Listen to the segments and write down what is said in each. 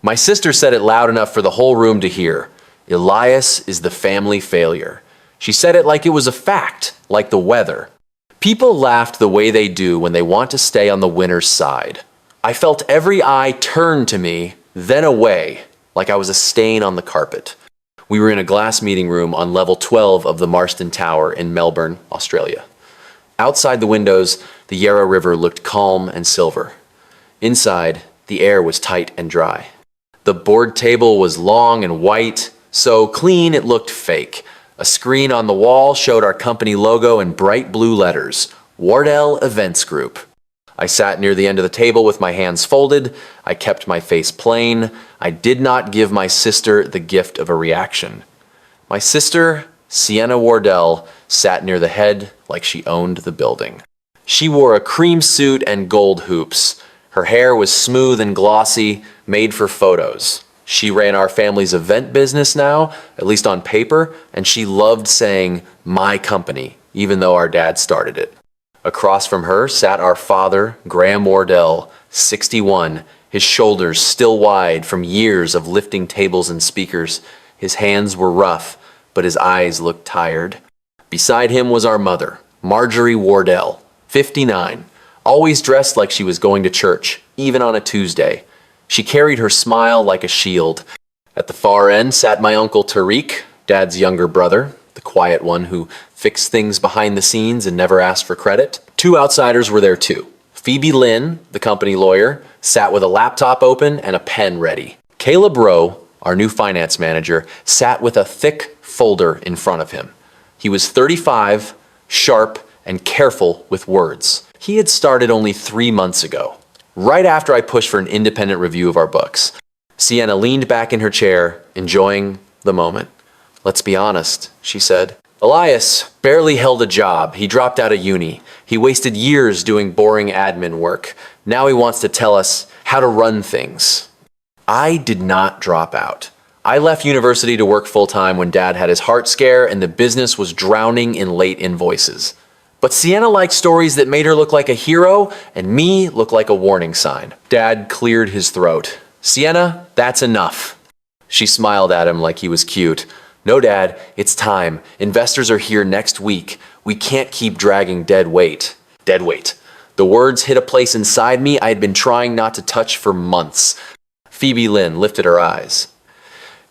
My sister said it loud enough for the whole room to hear. Elias is the family failure. She said it like it was a fact, like the weather. People laughed the way they do when they want to stay on the winner's side. I felt every eye turn to me, then away, like I was a stain on the carpet. We were in a glass meeting room on level 12 of the Marston Tower in Melbourne, Australia. Outside the windows, the Yarra River looked calm and silver. Inside, the air was tight and dry. The board table was long and white, so clean it looked fake. A screen on the wall showed our company logo in bright blue letters, Wardell Events Group. I sat near the end of the table with my hands folded. I kept my face plain. I did not give my sister the gift of a reaction. My sister, Sienna Wardell, sat near the head like she owned the building. She wore a cream suit and gold hoops. Her hair was smooth and glossy, made for photos. She ran our family's event business now, at least on paper, and she loved saying, "my company," even though our dad started it. Across from her sat our father, Graham Wardell, 61, his shoulders still wide from years of lifting tables and speakers. His hands were rough, but his eyes looked tired. Beside him was our mother, Marjorie Wardell, 59, always dressed like she was going to church, even on a Tuesday. She carried her smile like a shield. At the far end sat my uncle Tariq, Dad's younger brother, the quiet one who fixed things behind the scenes and never asked for credit. Two outsiders were there too. Phoebe Lynn, the company lawyer, sat with a laptop open and a pen ready. Caleb Rowe, our new finance manager, sat with a thick folder in front of him. He was 35, sharp, and careful with words. He had started only 3 months ago, right after I pushed for an independent review of our books. Sienna leaned back in her chair, enjoying the moment. "Let's be honest," she said. "Elias barely held a job. He dropped out of uni. He wasted years doing boring admin work. Now he wants to tell us how to run things." I did not drop out. I left university to work full-time when Dad had his heart scare and the business was drowning in late invoices. But Sienna liked stories that made her look like a hero and me look like a warning sign. Dad cleared his throat. "Sienna, that's enough." She smiled at him like he was cute. "No, Dad, it's time. Investors are here next week. We can't keep dragging dead weight." Dead weight. The words hit a place inside me I had been trying not to touch for months. Phoebe Lynn lifted her eyes.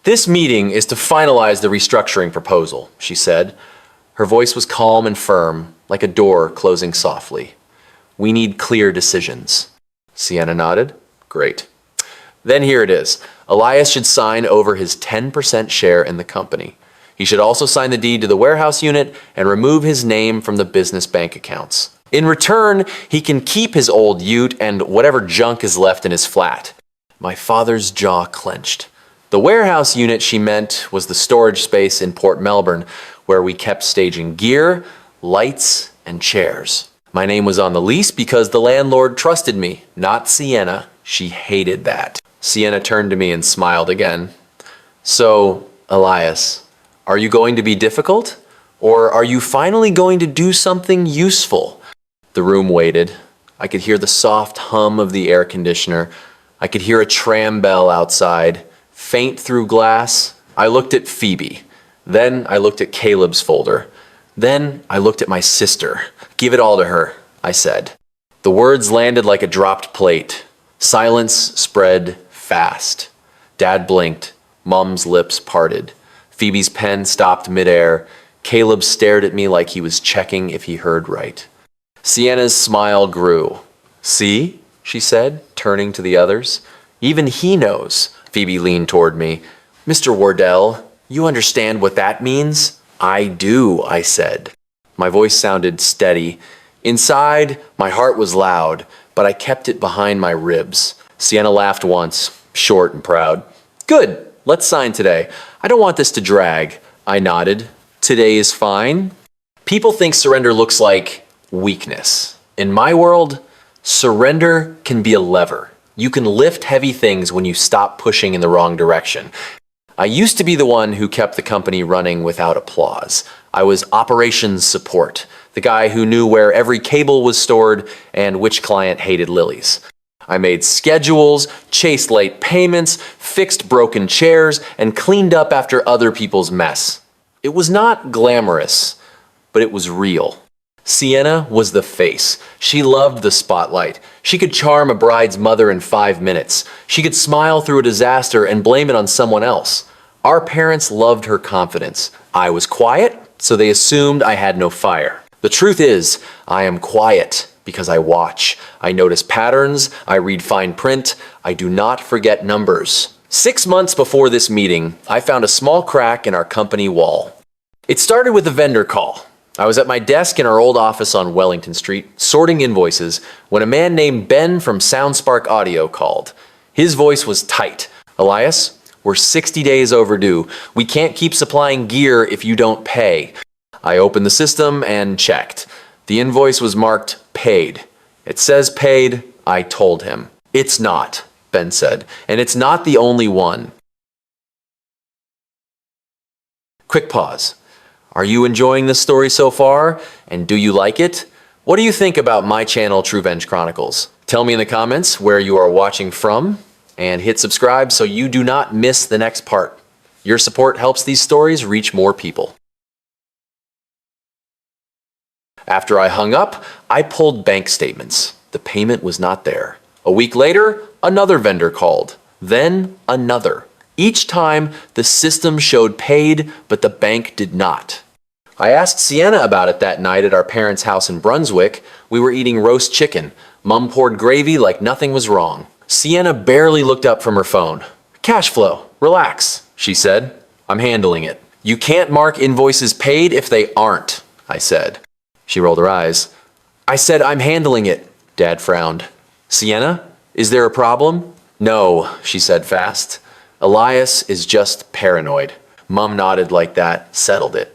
"This meeting is to finalize the restructuring proposal," she said. Her voice was calm and firm, like a door closing softly. "We need clear decisions." Sienna nodded. "Great. Then here it is. Elias should sign over his 10% share in the company. He should also sign the deed to the warehouse unit and remove his name from the business bank accounts. In return, he can keep his old ute and whatever junk is left in his flat." My father's jaw clenched. The warehouse unit, she meant, was the storage space in Port Melbourne where we kept staging gear, lights, and chairs. My name was on the lease because the landlord trusted me, not Sienna. She hated that. Sienna turned to me and smiled again. "So, Elias, are you going to be difficult? Or are you finally going to do something useful?" The room waited. I could hear the soft hum of the air conditioner. I could hear a tram bell outside, faint through glass. I looked at Phoebe. Then I looked at Caleb's folder. Then I looked at my sister. "Give it all to her," I said. The words landed like a dropped plate. Silence spread fast. Dad blinked. Mom's lips parted. Phoebe's pen stopped midair. Caleb stared at me like he was checking if he heard right. Sienna's smile grew. "See?" she said, turning to the others. "Even he knows." Phoebe leaned toward me. "Mr. Wardell, you understand what that means?" "I do," I said. My voice sounded steady. Inside, my heart was loud, but I kept it behind my ribs. Sienna laughed once, short and proud. "Good, let's sign today. I don't want this to drag." I nodded. "Today is fine." People think surrender looks like weakness. In my world, surrender can be a lever. You can lift heavy things when you stop pushing in the wrong direction. I used to be the one who kept the company running without applause. I was operations support, the guy who knew where every cable was stored and which client hated lilies. I made schedules, chased late payments, fixed broken chairs, and cleaned up after other people's mess. It was not glamorous, but it was real. Sienna was the face. She loved the spotlight. She could charm a bride's mother in 5 minutes. She could smile through a disaster and blame it on someone else. Our parents loved her confidence. I was quiet, so they assumed I had no fire. The truth is, I am quiet because I watch. I notice patterns. I read fine print. I do not forget numbers. 6 months before this meeting, I found a small crack in our company wall. It started with a vendor call. I was at my desk in our old office on Wellington Street, sorting invoices, when a man named Ben from SoundSpark Audio called. His voice was tight. "Elias, we're 60 days overdue. We can't keep supplying gear if you don't pay." I opened the system and checked. The invoice was marked paid. "It says paid," I told him. "It's not," Ben said, "and it's not the only one." Quick pause. Are you enjoying this story so far? And do you like it? What do you think about my channel, TrueVenge Chronicles? Tell me in the comments where you are watching from, and hit subscribe so you do not miss the next part. Your support helps these stories reach more people. After I hung up, I pulled bank statements. The payment was not there. A week later, another vendor called. Then another. Each time, the system showed paid, but the bank did not. I asked Sienna about it that night at our parents' house in Brunswick. We were eating roast chicken. Mom poured gravy like nothing was wrong. Sienna barely looked up from her phone. "Cash flow, relax," she said. "I'm handling it." "You can't mark invoices paid if they aren't," I said. She rolled her eyes. "I said I'm handling it," Dad frowned. "Sienna, is there a problem?" "No," she said fast. "Elias is just paranoid." Mom nodded like that, settled it.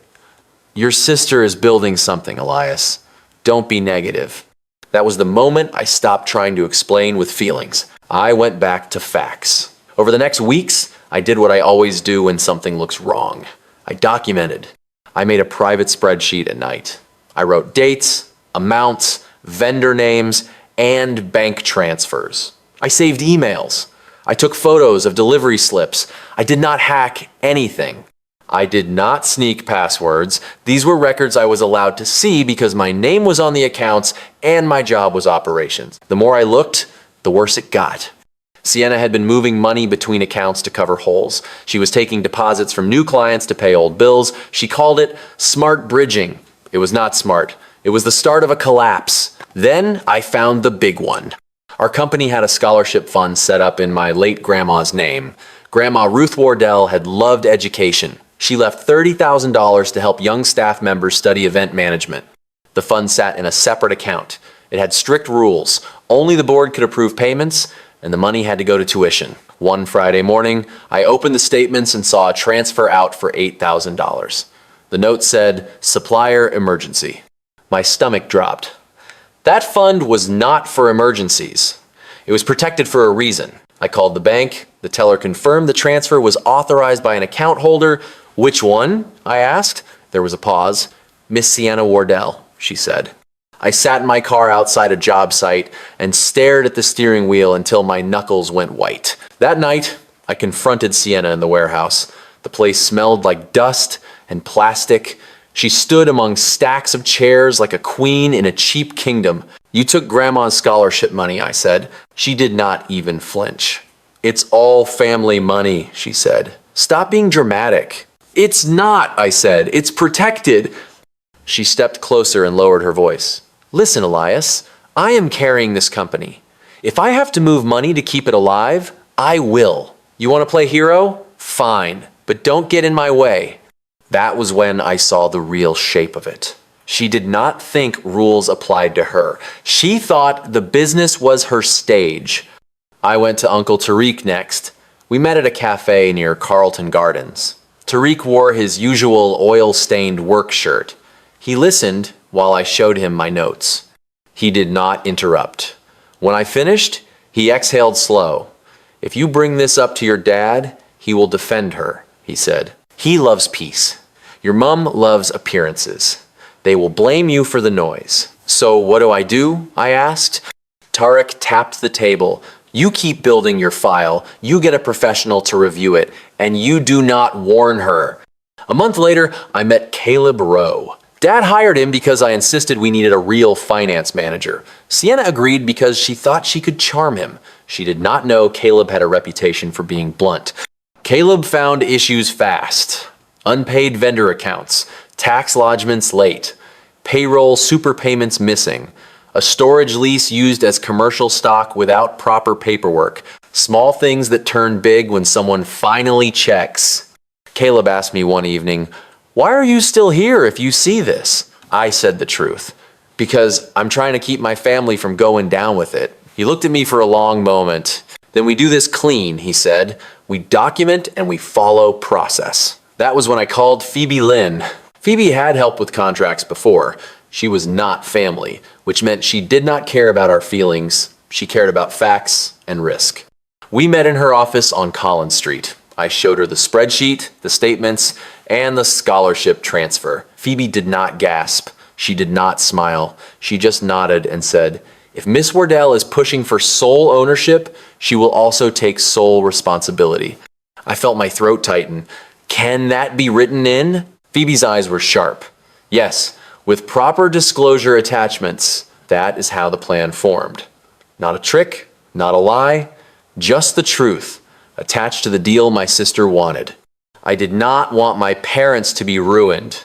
"Your sister is building something, Elias. Don't be negative." That was the moment I stopped trying to explain with feelings. I went back to facts. Over the next weeks, I did what I always do when something looks wrong. I documented. I made a private spreadsheet at night. I wrote dates, amounts, vendor names, and bank transfers. I saved emails. I took photos of delivery slips. I did not hack anything. I did not sneak passwords. These were records I was allowed to see because my name was on the accounts and my job was operations. The more I looked, the worse it got. Sienna had been moving money between accounts to cover holes. She was taking deposits from new clients to pay old bills. She called it smart bridging. It was not smart. It was the start of a collapse. Then I found the big one. Our company had a scholarship fund set up in my late grandma's name. Grandma Ruth Wardell had loved education. She left $30,000 to help young staff members study event management. The fund sat in a separate account. It had strict rules. Only the board could approve payments, and the money had to go to tuition. One Friday morning, I opened the statements and saw a transfer out for $8,000. The note said, "Supplier emergency." My stomach dropped. That fund was not for emergencies. It was protected for a reason. I called the bank. The teller confirmed the transfer was authorized by an account holder. "Which one?" I asked. There was a pause. "Miss Sienna Wardell," she said. I sat in my car outside a job site and stared at the steering wheel until my knuckles went white. That night, I confronted Sienna in the warehouse. The place smelled like dust and plastic. She stood among stacks of chairs like a queen in a cheap kingdom. "You took Grandma's scholarship money," I said. She did not even flinch. "It's all family money," she said. "Stop being dramatic." "It's not," I said. "It's protected." She stepped closer and lowered her voice. "Listen, Elias, I am carrying this company. If I have to move money to keep it alive, I will. You want to play hero? Fine, but don't get in my way." That was when I saw the real shape of it. She did not think rules applied to her. She thought the business was her stage. I went to Uncle Tariq next. We met at a cafe near Carlton Gardens. Tariq wore his usual oil-stained work shirt. He listened while I showed him my notes. He did not interrupt. When I finished, he exhaled slow. "If you bring this up to your dad, he will defend her," he said. "He loves peace. Your mom loves appearances. They will blame you for the noise." "So what do?" I asked. Tarek tapped the table. You keep building your file, you get a professional to review it, and you do not warn her. A month later, I met Caleb Rowe. Dad hired him because I insisted we needed a real finance manager. Sienna agreed because she thought she could charm him. She did not know Caleb had a reputation for being blunt. Caleb found issues fast. Unpaid vendor accounts, tax lodgements late, payroll super payments missing, a storage lease used as commercial stock without proper paperwork, small things that turn big when someone finally checks. Caleb asked me one evening, "Why are you still here if you see this?" I said the truth. "Because I'm trying to keep my family from going down with it." He looked at me for a long moment. "Then we do this clean," he said. "We document and we follow process." That was when I called Phoebe Lynn. Phoebe had helped with contracts before. She was not family, which meant she did not care about our feelings. She cared about facts and risk. We met in her office on Collins Street. I showed her the spreadsheet, the statements, and the scholarship transfer. Phoebe did not gasp. She did not smile. She just nodded and said, "If Miss Wardell is pushing for sole ownership, she will also take sole responsibility." I felt my throat tighten. "Can that be written in?" Phoebe's eyes were sharp. "Yes, with proper disclosure attachments, that is how the plan formed. Not a trick, not a lie, just the truth, attached to the deal my sister wanted. I did not want my parents to be ruined.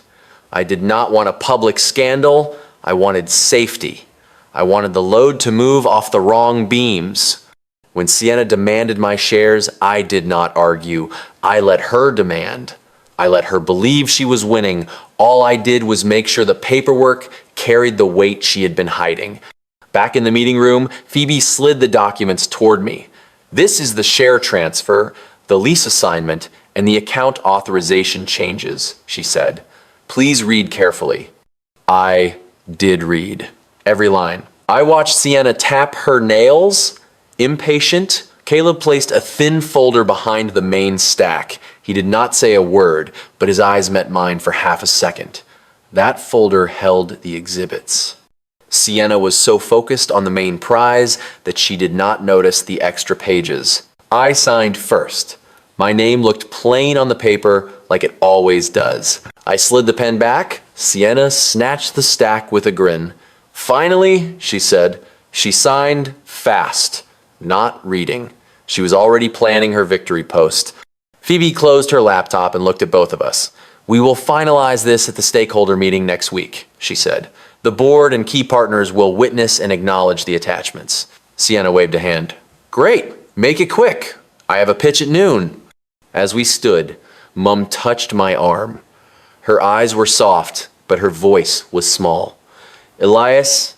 I did not want a public scandal. I wanted safety. I wanted the load to move off the wrong beams. When Sienna demanded my shares, I did not argue. I let her demand. I let her believe she was winning. All I did was make sure the paperwork carried the weight she had been hiding." Back in the meeting room, Phoebe slid the documents toward me. "This is the share transfer, the lease assignment, and the account authorization changes," she said. "Please read carefully." I did read. Every line. I watched Sienna tap her nails. Impatient, Caleb placed a thin folder behind the main stack. He did not say a word, but his eyes met mine for half a second. That folder held the exhibits. Sienna was so focused on the main prize that she did not notice the extra pages. I signed first. My name looked plain on the paper like it always does. I slid the pen back. Sienna snatched the stack with a grin. "Finally," she said. She signed fast. Not reading. She was already planning her victory post. Phoebe closed her laptop and looked at both of us. "We will finalize this at the stakeholder meeting next week," she said. "The board and key partners will witness and acknowledge the attachments." Sienna waved a hand. "Great, make it quick. I have a pitch at noon." As we stood, Mum touched my arm. Her eyes were soft, but her voice was small. "Elias,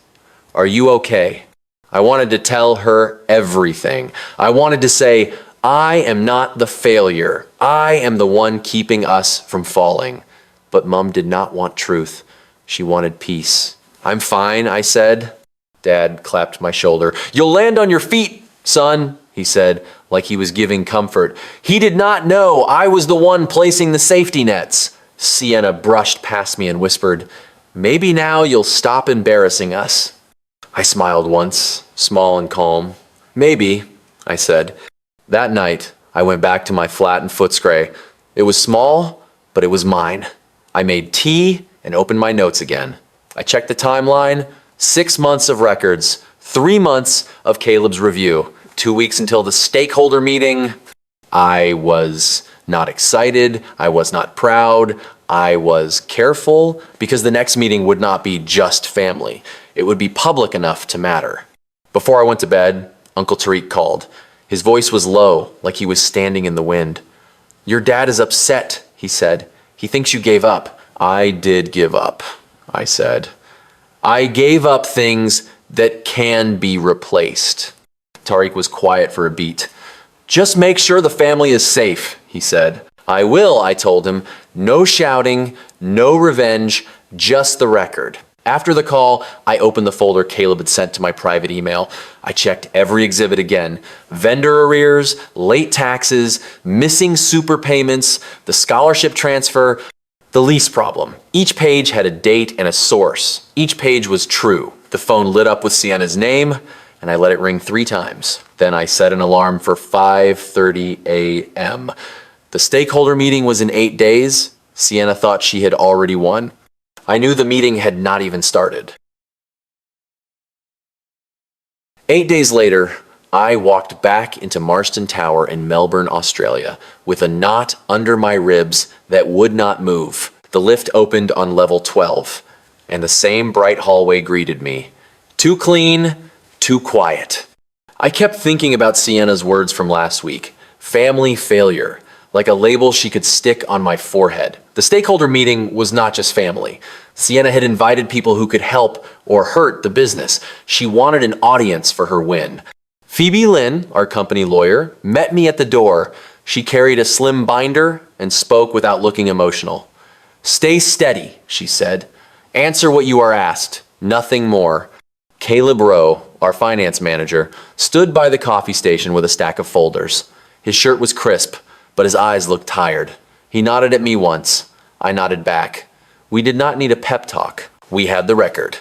are you okay?" I wanted to tell her everything. I wanted to say, I am not the failure. I am the one keeping us from falling. But Mum did not want truth. She wanted peace. "I'm fine," I said. Dad clapped my shoulder. "You'll land on your feet, son," he said, like he was giving comfort. "He did not know I was the one placing the safety nets." Sienna brushed past me and whispered, "Maybe now you'll stop embarrassing us." I smiled once, small and calm. "Maybe," I said. That night, I went back to my flat in Footscray. It was small, but it was mine. I made tea and opened my notes again. I checked the timeline, 6 months of records, 3 months of Caleb's review, 2 weeks until the stakeholder meeting. I was not excited, I was not proud, I was careful because the next meeting would not be just family. It would be public enough to matter. Before I went to bed, Uncle Tariq called. His voice was low, like he was standing in the wind. "Your dad is upset," he said. "He thinks you gave up." "I did give up," I said. "I gave up things that can be replaced." Tariq was quiet for a beat. "Just make sure the family is safe," he said. "I will," I told him. "No shouting, no revenge, just the record." After the call, I opened the folder Caleb had sent to my private email. I checked every exhibit again. Vendor arrears, late taxes, missing super payments, the scholarship transfer, the lease problem. Each page had a date and a source. Each page was true. The phone lit up with Sienna's name, and I let it ring 3 times. Then I set an alarm for 5:30 a.m. The stakeholder meeting was in 8 days. Sienna thought she had already won. I knew the meeting had not even started. 8 days later, I walked back into Marston Tower in Melbourne, Australia, with a knot under my ribs that would not move. The lift opened on level 12, and the same bright hallway greeted me. Too clean, too quiet. I kept thinking about Sienna's words from last week. Family failure, like a label she could stick on my forehead. The stakeholder meeting was not just family. Sienna had invited people who could help or hurt the business. She wanted an audience for her win. Phoebe Lynn, our company lawyer, met me at the door. She carried a slim binder and spoke without looking emotional. "Stay steady," she said. "Answer what you are asked, nothing more." Caleb Rowe, our finance manager, stood by the coffee station with a stack of folders. His shirt was crisp, but his eyes looked tired. He nodded at me once. I nodded back. We did not need a pep talk. We had the record.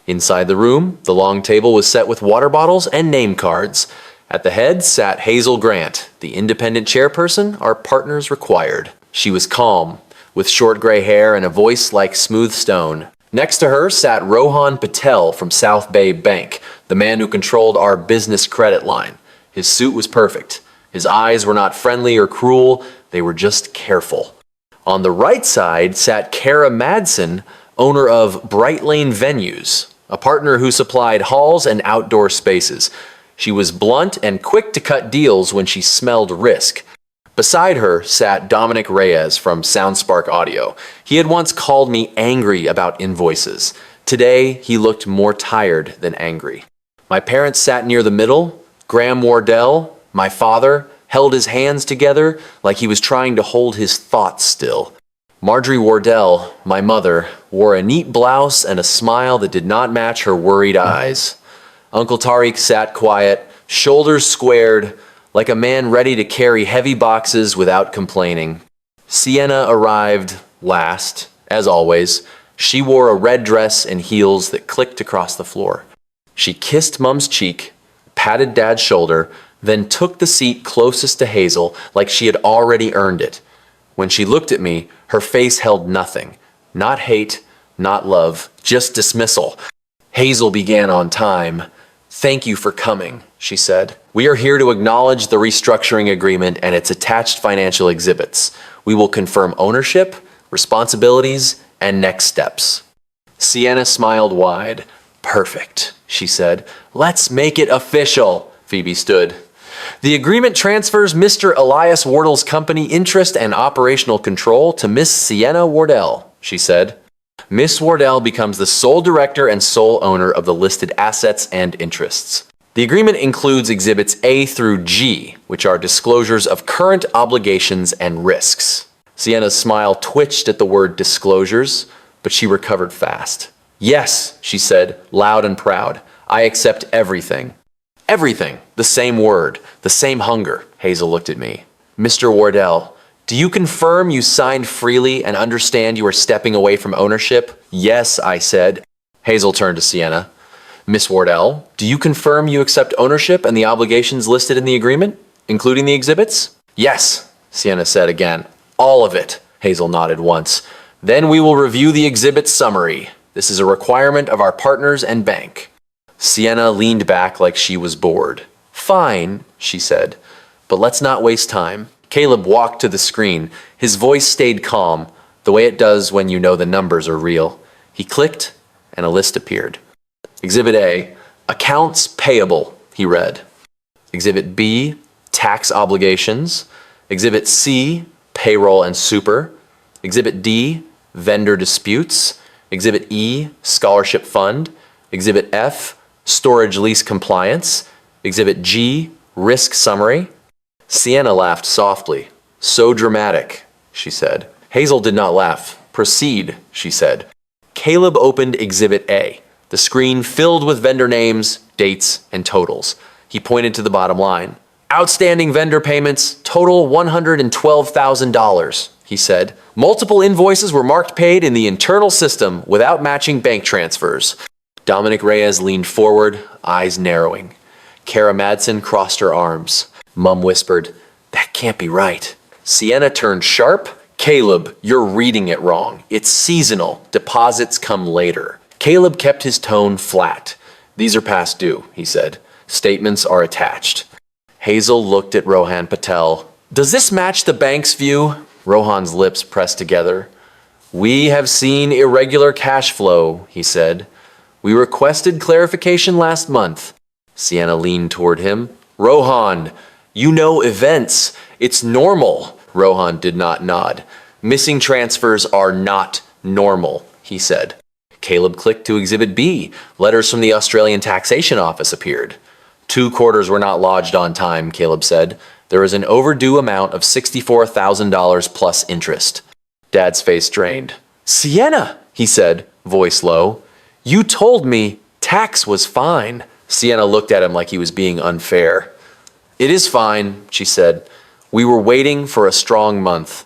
Inside the room, the long table was set with water bottles and name cards. At the head sat Hazel Grant, the independent chairperson our partners required. She was calm, with short gray hair and a voice like smooth stone. Next to her sat Rohan Patel from South Bay Bank, the man who controlled our business credit line. His suit was perfect. His eyes were not friendly or cruel, they were just careful. On the right side sat Kara Madsen, owner of Bright Lane Venues, a partner who supplied halls and outdoor spaces. She was blunt and quick to cut deals when she smelled risk. Beside her sat Dominic Reyes from SoundSpark Audio. He had once called me angry about invoices. Today, he looked more tired than angry. My parents sat near the middle. Graham Wardell, my father, held his hands together like he was trying to hold his thoughts still. Marjorie Wardell, my mother, wore a neat blouse and a smile that did not match her worried eyes. Uncle Tariq sat quiet, shoulders squared, like a man ready to carry heavy boxes without complaining. Sienna arrived last, as always. She wore a red dress and heels that clicked across the floor. She kissed Mum's cheek, patted Dad's shoulder, then took the seat closest to Hazel like she had already earned it. When she looked at me, her face held nothing. Not hate, not love, just dismissal. Hazel began on time. "Thank you for coming," she said. "We are here to acknowledge the restructuring agreement and its attached financial exhibits. We will confirm ownership, responsibilities, and next steps." Sienna smiled wide. "Perfect," she said. "Let's make it official." Phoebe stood. "The agreement transfers Mr. Elias Wardell's company interest and operational control to Miss Sienna Wardell," she said. Miss Wardell becomes the sole director and sole owner of the listed assets and interests. The agreement includes exhibits A through G, which are disclosures of current obligations and risks. Sienna's smile twitched at the word disclosures, but she recovered fast. "Yes," she said, loud and proud. "I accept everything." Everything, the same word, the same hunger. Hazel looked at me. "Mr. Wardell, do you confirm you signed freely and understand you are stepping away from ownership?" "Yes," I said. Hazel turned to Sienna. "Miss Wardell, do you confirm you accept ownership and the obligations listed in the agreement, including the exhibits?" "Yes," Sienna said again. "All of it," Hazel nodded once. "Then we will review the exhibit summary. This is a requirement of our partners and bank." Sienna leaned back like she was bored. "Fine," she said, "but let's not waste time." Caleb walked to the screen. His voice stayed calm, the way it does when you know the numbers are real. He clicked, and a list appeared. Exhibit A, accounts payable, he read. Exhibit B, tax obligations. Exhibit C, payroll and super. Exhibit D, vendor disputes. Exhibit E, scholarship fund. Exhibit F, storage lease compliance. Exhibit G, risk summary. Sienna laughed softly. "So dramatic," she said. Hazel did not laugh. "Proceed," she said. Caleb opened Exhibit A. The screen filled with vendor names, dates, and totals. He pointed to the bottom line. "Outstanding vendor payments, total $112,000, he said. "Multiple invoices were marked paid in the internal system without matching bank transfers." Dominic Reyes leaned forward, eyes narrowing. Kara Madsen crossed her arms. Mum whispered, "That can't be right." Sienna turned sharp. "Caleb, you're reading it wrong. It's seasonal. Deposits come later." Caleb kept his tone flat. "These are past due," he said. "Statements are attached." Hazel looked at Rohan Patel. "Does this match the bank's view?" Rohan's lips pressed together. "We have seen irregular cash flow," he said. "We requested clarification last month." Sienna leaned toward him. "Rohan, you know events. It's normal." Rohan did not nod. "Missing transfers are not normal," he said. Caleb clicked to Exhibit B. Letters from the Australian Taxation Office appeared. 2 quarters were not lodged on time, Caleb said. There is an overdue amount of $64,000 plus interest. Dad's face drained. "Sienna," he said, voice low. "You told me tax was fine." Sienna looked at him like he was being unfair. "It is fine," she said. "We were waiting for a strong month."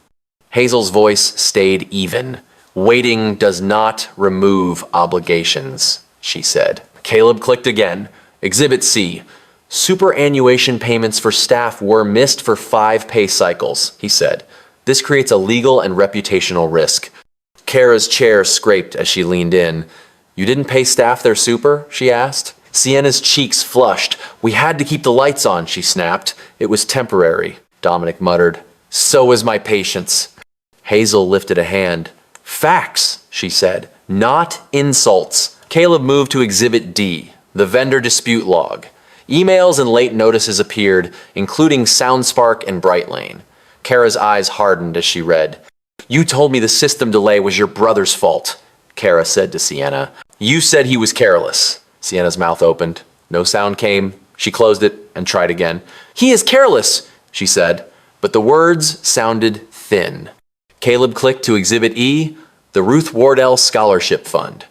Hazel's voice stayed even. "Waiting does not remove obligations," she said. Caleb clicked again. Exhibit C. Superannuation payments for staff were missed for 5 pay cycles, he said. This creates a legal and reputational risk. Kara's chair scraped as she leaned in. "You didn't pay staff their super?" she asked. Sienna's cheeks flushed. "We had to keep the lights on," she snapped. "It was temporary," Dominic muttered. "So is my patience." Hazel lifted a hand. "Facts," she said, "not insults." Caleb moved to Exhibit D, the vendor dispute log. Emails and late notices appeared, including SoundSpark and Brightlane. Kara's eyes hardened as she read. "You told me the system delay was your brother's fault," Kara said to Sienna. "You said he was careless." Sienna's mouth opened. No sound came. She closed it and tried again. "He is careless," she said, but the words sounded thin. Caleb clicked to Exhibit E, the Ruth Wardell Scholarship Fund.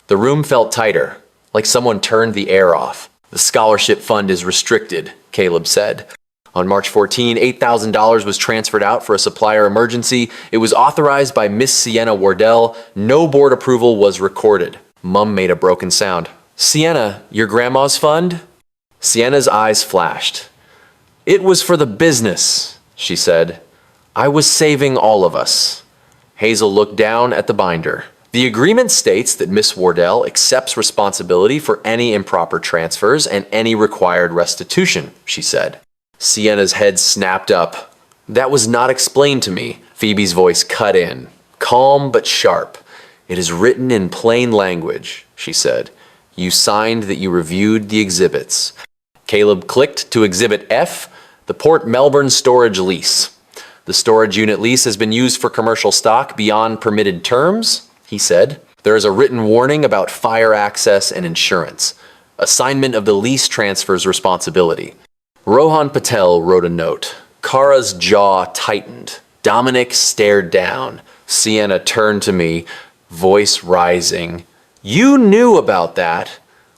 The room felt tighter, like someone turned the air off. "The scholarship fund is restricted," Caleb said. On March 14, $8,000 was transferred out for a supplier emergency. It was authorized by Miss Sienna Wardell. No board approval was recorded. Mum made a broken sound. "Sienna, your grandma's fund?" Sienna's eyes flashed. "It was for the business," she said. "I was saving all of us." Hazel looked down at the binder. "The agreement states that Miss Wardell accepts responsibility for any improper transfers and any required restitution," she said. Sienna's head snapped up. "That was not explained to me." Phoebe's voice cut in, calm but sharp. "It is written in plain language," she said. "You signed that you reviewed the exhibits." Caleb clicked to Exhibit F, the Port Melbourne storage lease. "The storage unit lease has been used for commercial stock beyond permitted terms," he said. "There is a written warning about fire access and insurance. Assignment of the lease transfers responsibility." Rohan Patel wrote a note. Kara's jaw tightened. Dominic stared down. Sienna turned to me, voice rising. "You knew about that.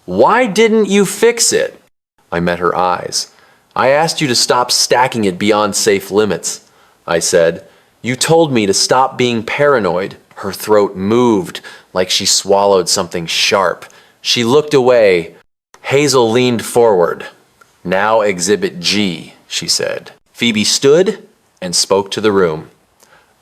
Why didn't you fix it?" I met her eyes. "I asked you to stop stacking it beyond safe limits," I said. "You told me to stop being paranoid." Her throat moved like she swallowed something sharp. She looked away. Hazel leaned forward. "Now Exhibit G," she said. Phoebe stood and spoke to the room.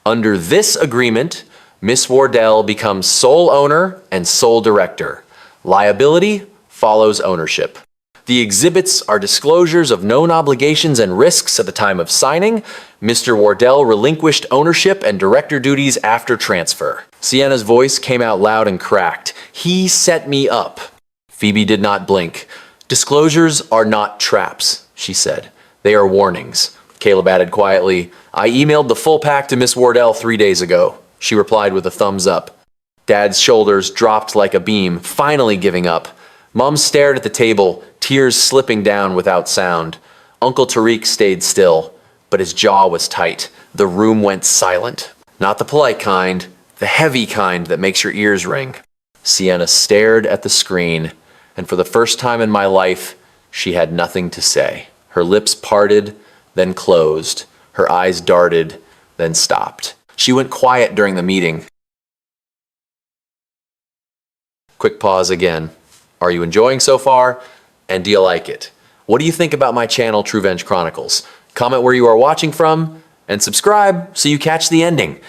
"Under this agreement, Miss Wardell becomes sole owner and sole director. Liability follows ownership. The exhibits are disclosures of known obligations and risks at the time of signing. Mr. Wardell relinquished ownership and director duties after transfer." Sienna's voice came out loud and cracked. "He set me up." Phoebe did not blink. "Disclosures are not traps," she said. "They are warnings." Caleb added quietly, "I emailed the full pack to Miss Wardell 3 days ago." She replied with a thumbs up. Dad's shoulders dropped like a beam, finally giving up. Mom stared at the table, tears slipping down without sound. Uncle Tariq stayed still, but his jaw was tight. The room went silent. Not the polite kind, the heavy kind that makes your ears ring. Sienna stared at the screen, and for the first time in my life, she had nothing to say. Her lips parted, then closed. Her eyes darted, then stopped. She went quiet during the meeting. Quick pause again. Are you enjoying so far? And do you like it? What do you think about my channel, TrueVenge Chronicles? Comment where you are watching from, and subscribe so you catch the ending.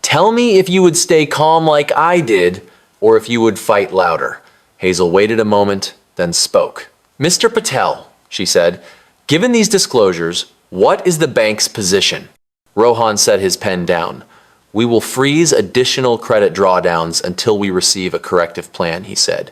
Tell me if you would stay calm like I did, or if you would fight louder. Hazel waited a moment, then spoke. Mr. Patel, she said, given these disclosures, what is the bank's position? Rohan set his pen down. We will freeze additional credit drawdowns until we receive a corrective plan, he said.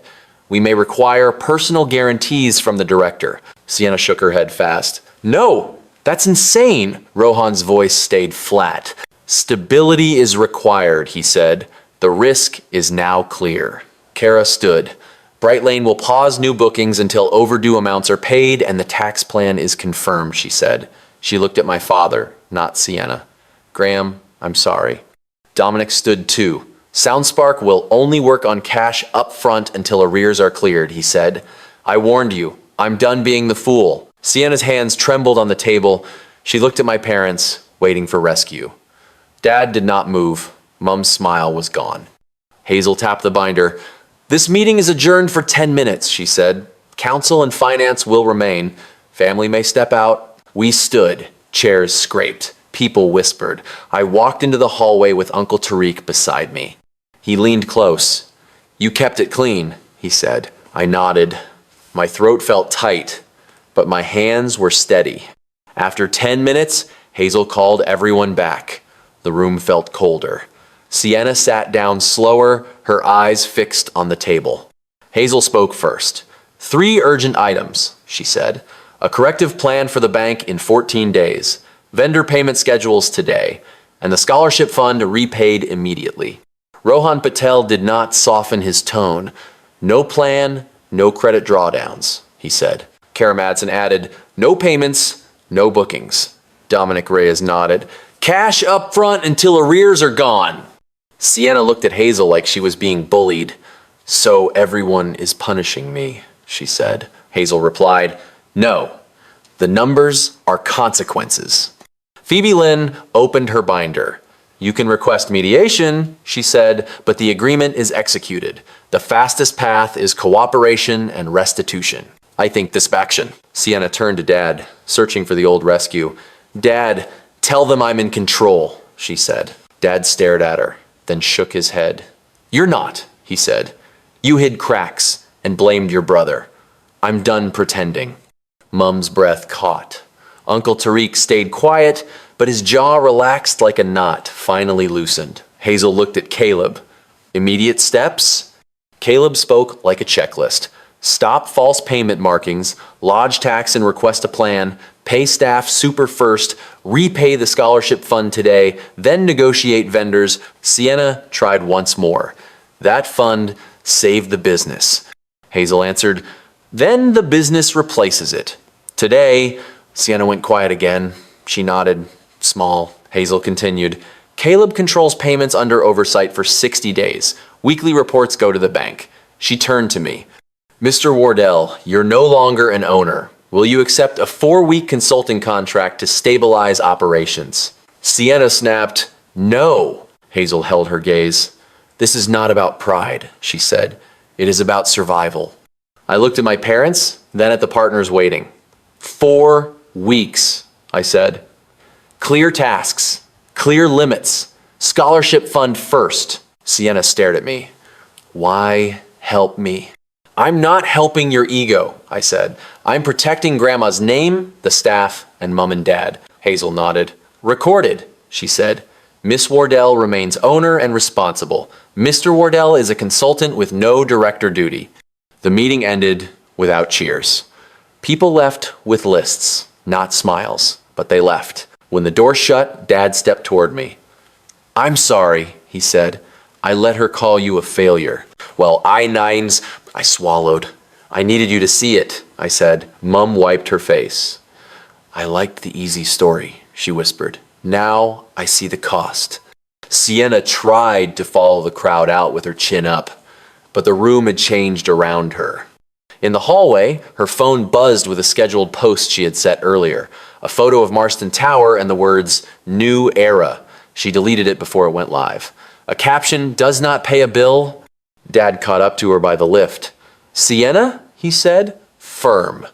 We may require personal guarantees from the director. Sienna shook her head fast. No, that's insane. Rohan's voice stayed flat. Stability is required, he said. The risk is now clear. Kara stood. Bright Lane will pause new bookings until overdue amounts are paid and the tax plan is confirmed, she said. She looked at my father, not Sienna. Graham, I'm sorry. Dominic stood too. SoundSpark will only work on cash up front until arrears are cleared, he said. I warned you. I'm done being the fool. Sienna's hands trembled on the table. She looked at my parents, waiting for rescue. Dad did not move. Mum's smile was gone. Hazel tapped the binder. This meeting is adjourned for 10 minutes, she said. Council and finance will remain. Family may step out. We stood. Chairs scraped. People whispered. I walked into the hallway with Uncle Tariq beside me. He leaned close. You kept it clean, he said. I nodded. My throat felt tight, but my hands were steady. After 10 minutes, Hazel called everyone back. The room felt colder. Sienna sat down slower, her eyes fixed on the table. Hazel spoke first. 3 urgent items, she said. A corrective plan for the bank in 14 days. Vendor payment schedules today. And the scholarship fund repaid immediately. Rohan Patel did not soften his tone. No plan, no credit drawdowns, he said. Kara Madsen added, no payments, no bookings. Dominic Reyes nodded. Cash up front until arrears are gone. Sienna looked at Hazel like she was being bullied. So everyone is punishing me, she said. Hazel replied, no. The numbers are consequences. Phoebe Lynn opened her binder. You can request mediation, she said, but the agreement is executed. The fastest path is cooperation and restitution. I think dispatch. Sienna turned to Dad, searching for the old rescue. Dad, tell them I'm in control, she said. Dad stared at her, then shook his head. You're not, he said. You hid cracks and blamed your brother. I'm done pretending. Mum's breath caught. Uncle Tariq stayed quiet, but his jaw relaxed like a knot, finally loosened. Hazel looked at Caleb. Immediate steps? Caleb spoke like a checklist. Stop false payment markings, lodge tax and request a plan, pay staff super first, repay the scholarship fund today, then negotiate vendors. Sienna tried once more. That fund saved the business. Hazel answered, then the business replaces it. Today, Sienna went quiet again. She nodded, small. Hazel continued, Caleb controls payments under oversight for 60 days. Weekly reports go to the bank. She turned to me. Mr. Wardell, you're no longer an owner. Will you accept a 4-week consulting contract to stabilize operations? Sienna snapped, no. Hazel held her gaze. This is not about pride, she said. It is about survival. I looked at my parents, then at the partners waiting. 4 weeks, I said. Clear tasks, clear limits, scholarship fund first. Sienna stared at me. Why help me? I'm not helping your ego, I said. I'm protecting Grandma's name, the staff, and Mum and Dad. Hazel nodded. Recorded, she said. Miss Wardell remains owner and responsible. Mr. Wardell is a consultant with no director duty. The meeting ended without cheers. People left with lists, not smiles, but they left. When the door shut, Dad stepped toward me. I'm sorry, he said. I let her call you a failure. Well, I-9s, I swallowed. I needed you to see it, I said. Mum wiped her face. I liked the easy story, she whispered. Now I see the cost. Sienna tried to follow the crowd out with her chin up, but the room had changed around her. In the hallway, her phone buzzed with a scheduled post she had set earlier. A photo of Marston Tower and the words, New Era. She deleted it before it went live. A caption, does not pay a bill. Dad caught up to her by the lift. Sienna, he said, firm.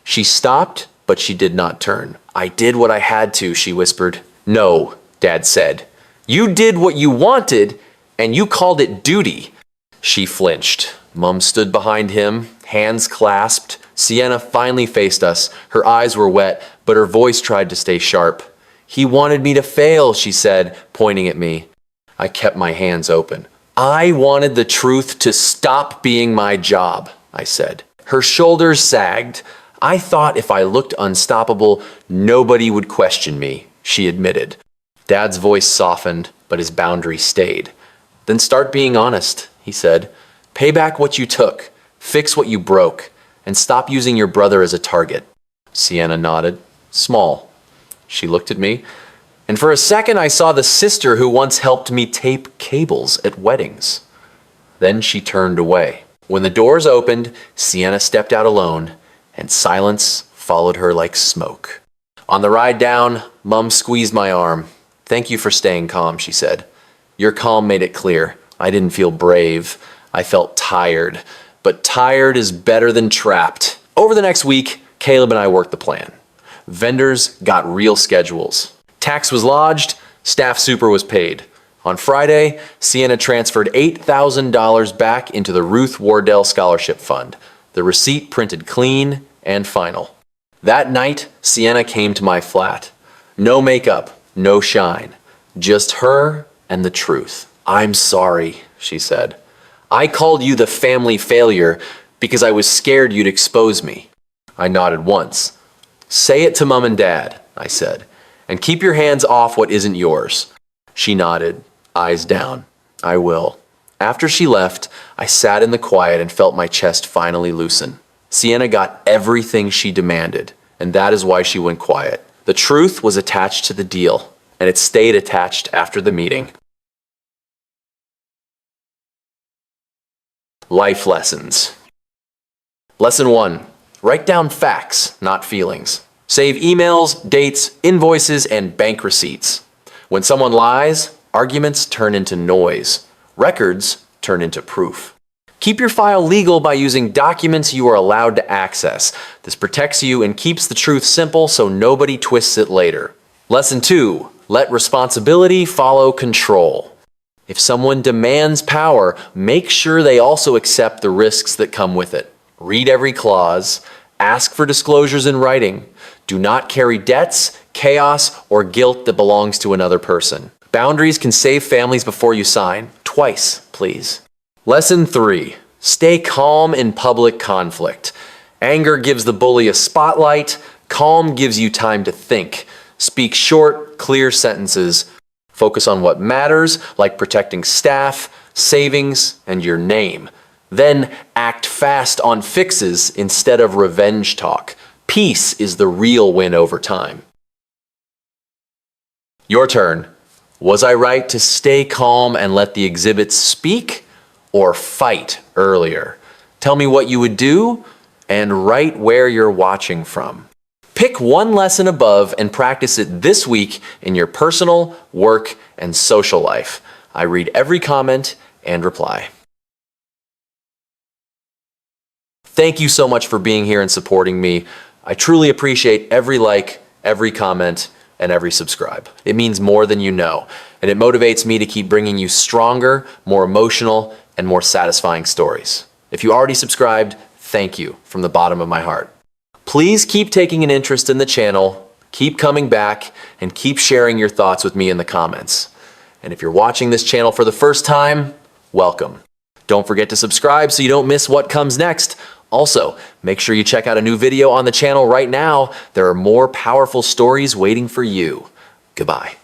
She stopped, but she did not turn. I did what I had to, she whispered. No, Dad said. You did what you wanted, and you called it duty. She flinched. Mom stood behind him, hands clasped. Sienna finally faced us. Her eyes were wet, but her voice tried to stay sharp. He wanted me to fail, she said, pointing at me. I kept my hands open. I wanted the truth to stop being my job, I said. Her shoulders sagged. I thought if I looked unstoppable, nobody would question me, she admitted. Dad's voice softened, but his boundary stayed. Then start being honest, he said. Pay back what you took, fix what you broke, and stop using your brother as a target. Sienna nodded. Small. She looked at me, and for a second I saw the sister who once helped me tape cables at weddings. Then she turned away. When the doors opened, Sienna stepped out alone, and silence followed her like smoke. On the ride down, Mom squeezed my arm. Thank you for staying calm, she said. Your calm made it clear. I didn't feel brave. I felt tired. But tired is better than trapped. Over the next week, Caleb and I worked the plan. Vendors got real schedules. Tax was lodged, staff super was paid. On Friday, Sienna transferred $8,000 back into the Ruth Wardell Scholarship Fund. The receipt printed clean and final. That night, Sienna came to my flat. No makeup, no shine. Just her and the truth. I'm sorry, she said. I called you the family failure because I was scared you'd expose me. I nodded once. Say it to Mom and Dad, I said, and keep your hands off what isn't yours. She nodded, eyes down. I will. After she left, I sat in the quiet and felt my chest finally loosen. Sienna got everything she demanded, and that is why she went quiet. The truth was attached to the deal, and it stayed attached after the meeting. Life lessons. Lesson 1. Write down facts, not feelings. Save emails, dates, invoices, and bank receipts. When someone lies, arguments turn into noise. Records turn into proof. Keep your file legal by using documents you are allowed to access. This protects you and keeps the truth simple so nobody twists it later. Lesson 2. Let responsibility follow control. If someone demands power, make sure they also accept the risks that come with it. Read every clause. Ask for disclosures in writing. Do not carry debts, chaos, or guilt that belongs to another person. Boundaries can save families before you sign. Twice, please. Lesson 3. Stay calm in public conflict. Anger gives the bully a spotlight. Calm gives you time to think. Speak short, clear sentences. Focus on what matters, like protecting staff, savings, and your name. Then act fast on fixes instead of revenge talk. Peace is the real win over time. Your turn. Was I right to stay calm and let the exhibits speak, or fight earlier? Tell me what you would do and write where you're watching from. Pick one lesson above and practice it this week in your personal, work, and social life. I read every comment and reply. Thank you so much for being here and supporting me. I truly appreciate every like, every comment, and every subscribe. It means more than you know, and it motivates me to keep bringing you stronger, more emotional, and more satisfying stories. If you already subscribed, thank you from the bottom of my heart. Please keep taking an interest in the channel, keep coming back, and keep sharing your thoughts with me in the comments. And if you're watching this channel for the first time, welcome. Don't forget to subscribe so you don't miss what comes next. Also, make sure you check out a new video on the channel right now. There are more powerful stories waiting for you. Goodbye.